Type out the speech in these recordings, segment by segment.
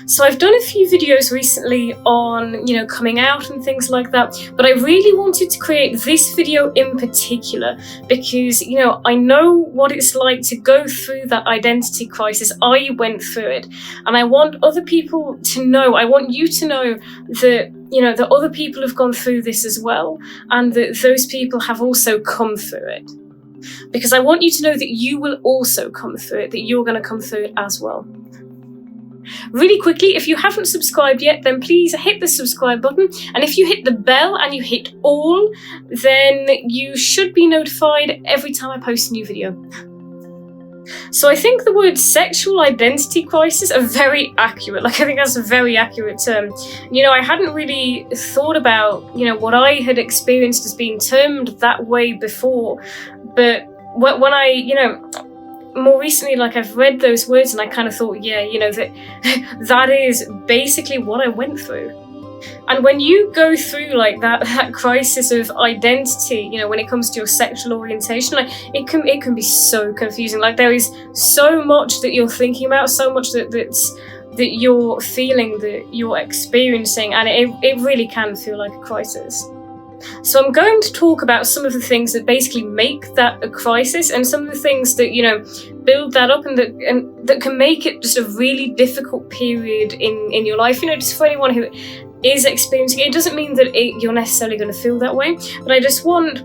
So I've done a few videos recently on, coming out and things like that, but I really wanted to create this video in particular because, I know what it's like to go through that identity crisis. I went through it, and I want other people to know, I want you to know that, that other people have gone through this as well, and that those people have also come through it. Because I want you to know that you will also come through it, that you're going to come through it as well. Really quickly, if you haven't subscribed yet, then please hit the subscribe button, and if you hit the bell and you hit all, then you should be notified every time I post a new video. So I think the word sexual identity crisis are very accurate. I think that's a very accurate term. I hadn't really thought about, what I had experienced as being termed that way before, but when I, more recently, I've read those words and I kind of thought, that is basically what I went through. And when you go through that crisis of identity, when it comes to your sexual orientation, it can be so confusing. There is so much that you're thinking about, so much that you're feeling, that you're experiencing, and it really can feel like a crisis. So I'm going to talk about some of the things that basically make that a crisis, and some of the things that, build that up and that can make it just a really difficult period in your life. Just for anyone who is experiencing it, it doesn't mean that you're necessarily going to feel that way, but I just want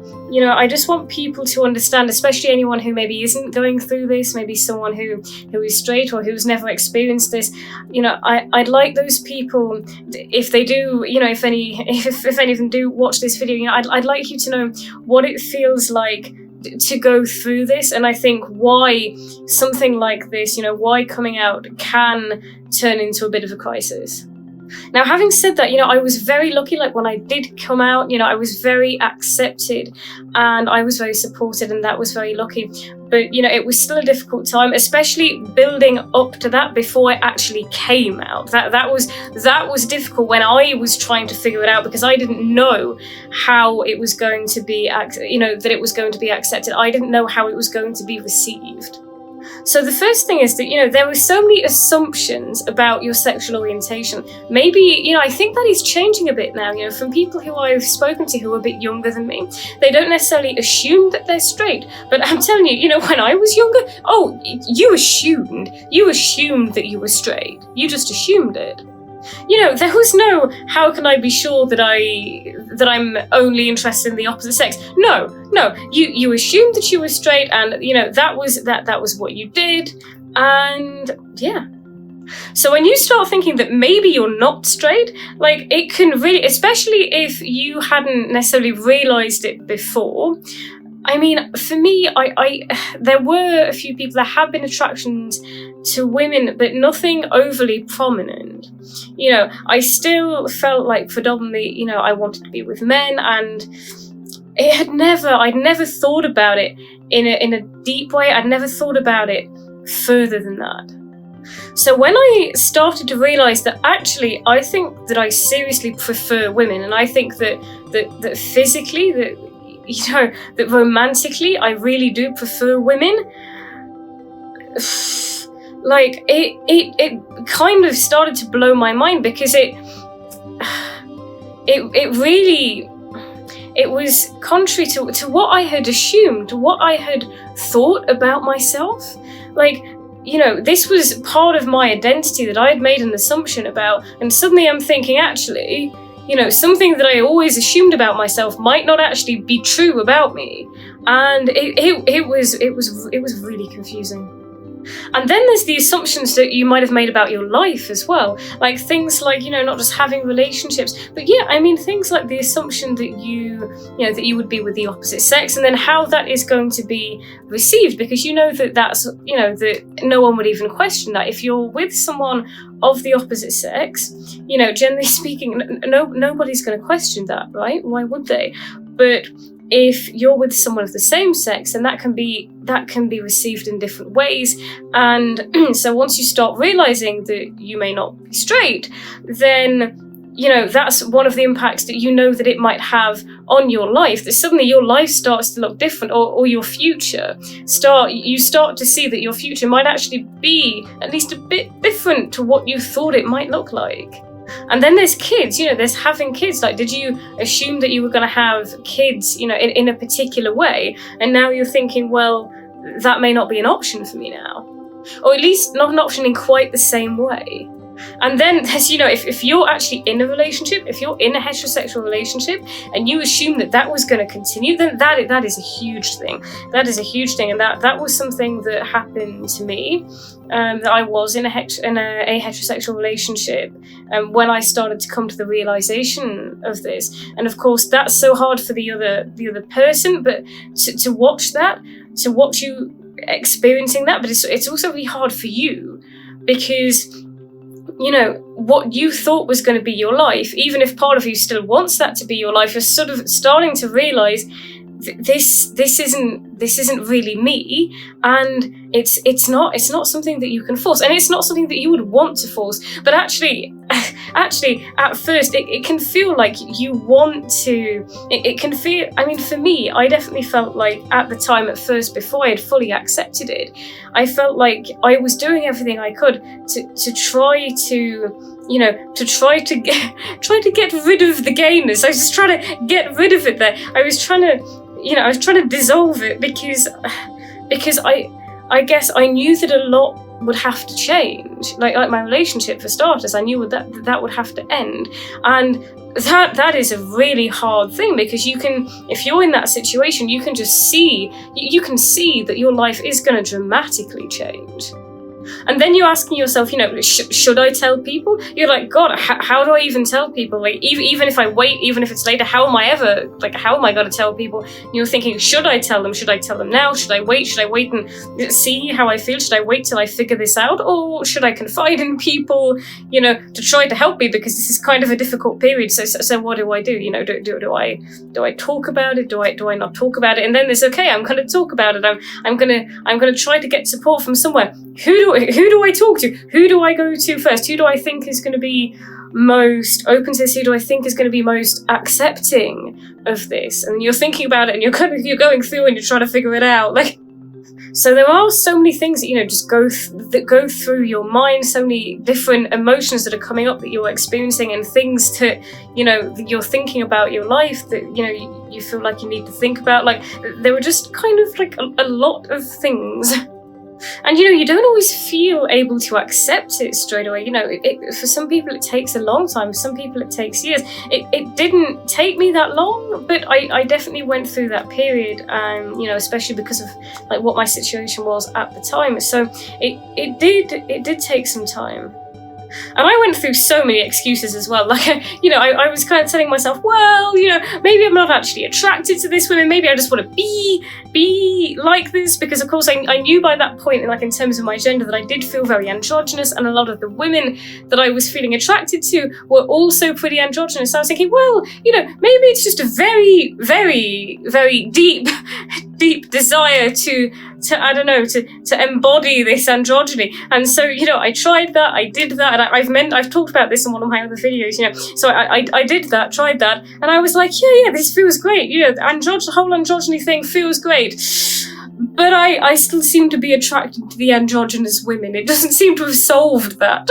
people to understand, especially anyone who maybe isn't going through this, maybe someone who is straight or who's never experienced this. I'd like those people, if they do, if any of them do watch this video, I'd like you to know what it feels like to go through this, and I think why something like this, why coming out can turn into a bit of a crisis. Now, having said that, I was very lucky. When I did come out, I was very accepted and I was very supported, and that was very lucky. But, it was still a difficult time, especially building up to that before I actually came out. That was difficult when I was trying to figure it out, because I didn't know how it was going to be, that it was going to be accepted. I didn't know how it was going to be received. So the first thing is that, there were so many assumptions about your sexual orientation. Maybe, I think that is changing a bit now, from people who I've spoken to who are a bit younger than me. They don't necessarily assume that they're straight. But I'm telling you, when I was younger, you assumed that you were straight. You just assumed it. There was no, how can I be sure that I'm only interested in the opposite sex? No, you assumed that you were straight, and that was what you did, and yeah. So when you start thinking that maybe you're not straight, it can really, especially if you hadn't necessarily realized it before. I mean, for me, there were a few people, there have been attractions to women, but nothing overly prominent. I still felt like predominantly, I wanted to be with men, and I'd never thought about it in a deep way. I'd never thought about it further than that. So when I started to realize that actually, I think that I seriously prefer women, and I think that physically, that romantically, I really do prefer women. It kind of started to blow my mind, because it really, it was contrary to what I had assumed, to what I had thought about myself. This was part of my identity that I had made an assumption about, and suddenly I'm thinking, actually, something that I always assumed about myself might not actually be true about me, and it was really confusing. And then there's the assumptions that you might have made about your life as well, things like not just having relationships, but things like the assumption that you would be with the opposite sex, and then how that is going to be received, because that's that no one would even question that if you're with someone of the opposite sex. Generally speaking, nobody's going to question that, right? Why would they? But if you're with someone of the same sex, then that can be received in different ways. And so once you start realizing that you may not be straight, then that's one of the impacts that that it might have on your life, that suddenly your life starts to look different, or your future. You start to see that your future might actually be at least a bit different to what you thought it might look like. And then there's kids, there's having kids. Like, did you assume that you were going to have kids, in a particular way? And now you're thinking, well, that may not be an option for me now. Or at least not an option in quite the same way. And then there's, if you're actually in a relationship, if you're in a heterosexual relationship and you assume that was going to continue, then that is a huge thing. That is a huge thing. And that was something that happened to me, that I was in a heterosexual relationship when I started to come to the realization of this. And of course, that's so hard for the other person, but to watch you experiencing that, but it's also really hard for you, because what you thought was going to be your life, even if part of you still wants that to be your life, you're sort of starting to realize this isn't really me, and it's not something that you can force, and it's not something that you would want to force. But actually at first it can feel like you want to. It can feel, for me, I definitely felt like at the time, at first, before I had fully accepted it, I felt like I was doing everything I could to try to get rid of the gayness. I was just trying to get rid of it there. I was trying to dissolve it, because I guess I knew that a lot would have to change. Like my relationship, for starters, I knew that would have to end. And that is a really hard thing, because if you're in that situation, you can just see that your life is going to dramatically change. And then you're asking yourself, should I tell people? You're like, God, how do I even tell people? Like, even if I wait, even if it's later, how am I going to tell people? And you're thinking, should I tell them? Should I tell them now? Should I wait? Should I wait and see how I feel? Should I wait till I figure this out? Or should I confide in people, to try to help me? Because this is kind of a difficult period. So what do I do? Do I talk about it? Do I not talk about it? And then there's, okay, I'm going to talk about it. I'm going to try to get support from somewhere. Who do I talk to? Who do I go to first? Who do I think is going to be most open to this? Who do I think is going to be most accepting of this? And you're thinking about it, and you're going through, and you're trying to figure it out. Like, so there are so many things that just that go through your mind, so many different emotions that are coming up that you're experiencing, and things that that you're thinking about your life that you feel like you need to think about. Like, there were just kind of like a lot of things. And you don't always feel able to accept it straight away. For some people it takes a long time, for some people it takes years. It didn't take me that long, but I definitely went through that period, especially because of like what my situation was at the time. So it did take some time. And I went through so many excuses as well. Like, I was kind of telling myself, well, maybe I'm not actually attracted to this woman. Maybe I just want to be like this. Because, of course, I knew by that point, in terms of my gender, that I did feel very androgynous. And a lot of the women that I was feeling attracted to were also pretty androgynous. So I was thinking, well, maybe it's just a very, very, very deep desire to embody this androgyny. And so, I tried that, I did that, and I've talked about this in one of my other videos, so I did that, tried that, and I was like, yeah, this feels great, the whole androgyny thing feels great. But I still seem to be attracted to the androgynous women. It doesn't seem to have solved that.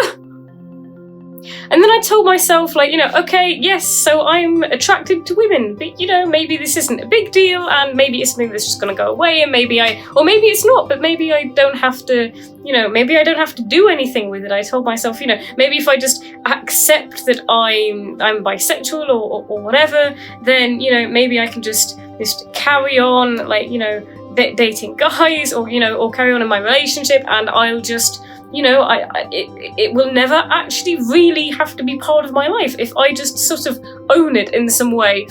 And then I told myself, okay, yes, so I'm attracted to women, but, maybe this isn't a big deal, and maybe it's something that's just going to go away, and maybe it's not, but maybe I don't have to, maybe I don't have to do anything with it. I told myself, maybe if I just accept that I'm bisexual or whatever, then, maybe I can just carry on, dating guys, or carry on in my relationship, and I'll just... it will never actually really have to be part of my life if I just sort of own it in some way.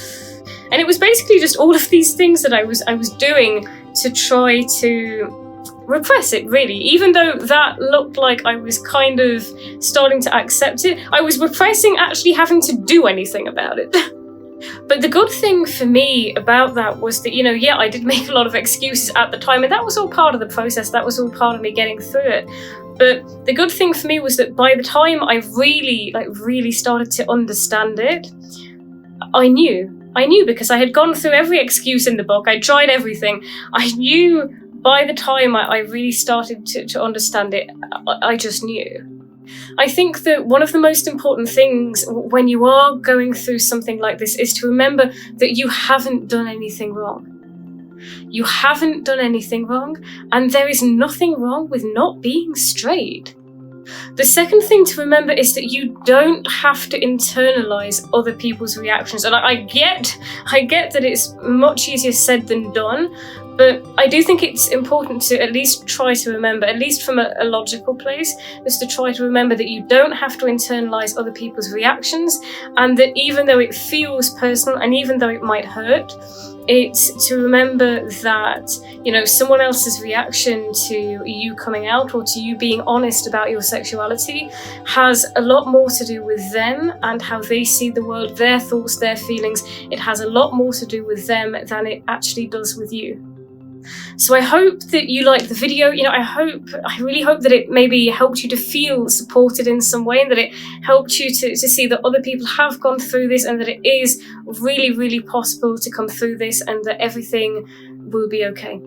And it was basically just all of these things that I was doing to try to repress it, really. Even though that looked like I was kind of starting to accept it, I was repressing actually having to do anything about it. But the good thing for me about that was that, I did make a lot of excuses at the time, and that was all part of the process. That was all part of me getting through it. But the good thing for me was that by the time I really started to understand it, I knew because I had gone through every excuse in the book. I tried everything. I knew by the time I really started to understand it, I just knew. I think that one of the most important things when you are going through something like this is to remember that you haven't done anything wrong. You haven't done anything wrong, and there is nothing wrong with not being straight. The second thing to remember is that you don't have to internalize other people's reactions. And I get that it's much easier said than done, but I do think it's important to at least try to remember, at least from a logical place, is to try to remember that you don't have to internalize other people's reactions, and that even though it feels personal and even though it might hurt, it's to remember that, someone else's reaction to you coming out or to you being honest about your sexuality has a lot more to do with them and how they see the world, their thoughts, their feelings. It has a lot more to do with them than it actually does with you. So I hope that you liked the video. I really hope that it maybe helped you to feel supported in some way, and that it helped you to see that other people have gone through this, and that it is really, really possible to come through this, and that everything will be okay.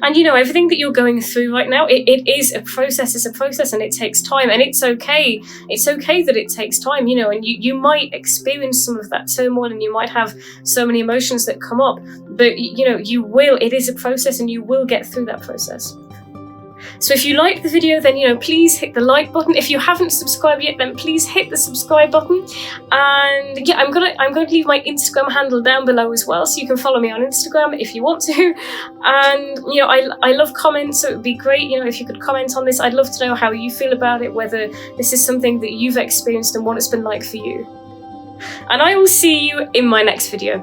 And everything that you're going through right now, it is a process. It's a process, and it takes time, and it's okay. It's okay that it takes time, and you might experience some of that turmoil, and you might have so many emotions that come up, but you will. It is a process, and you will get through that process. So if you liked the video, then please hit the like button. If you haven't subscribed yet, then please hit the subscribe button. And yeah, I'm gonna leave my Instagram handle down below as well, so you can follow me on Instagram if you want to. And I love comments, so it would be great if you could comment on this. I'd love to know how you feel about it, whether this is something that you've experienced and what it's been like for you. And I will see you in my next video.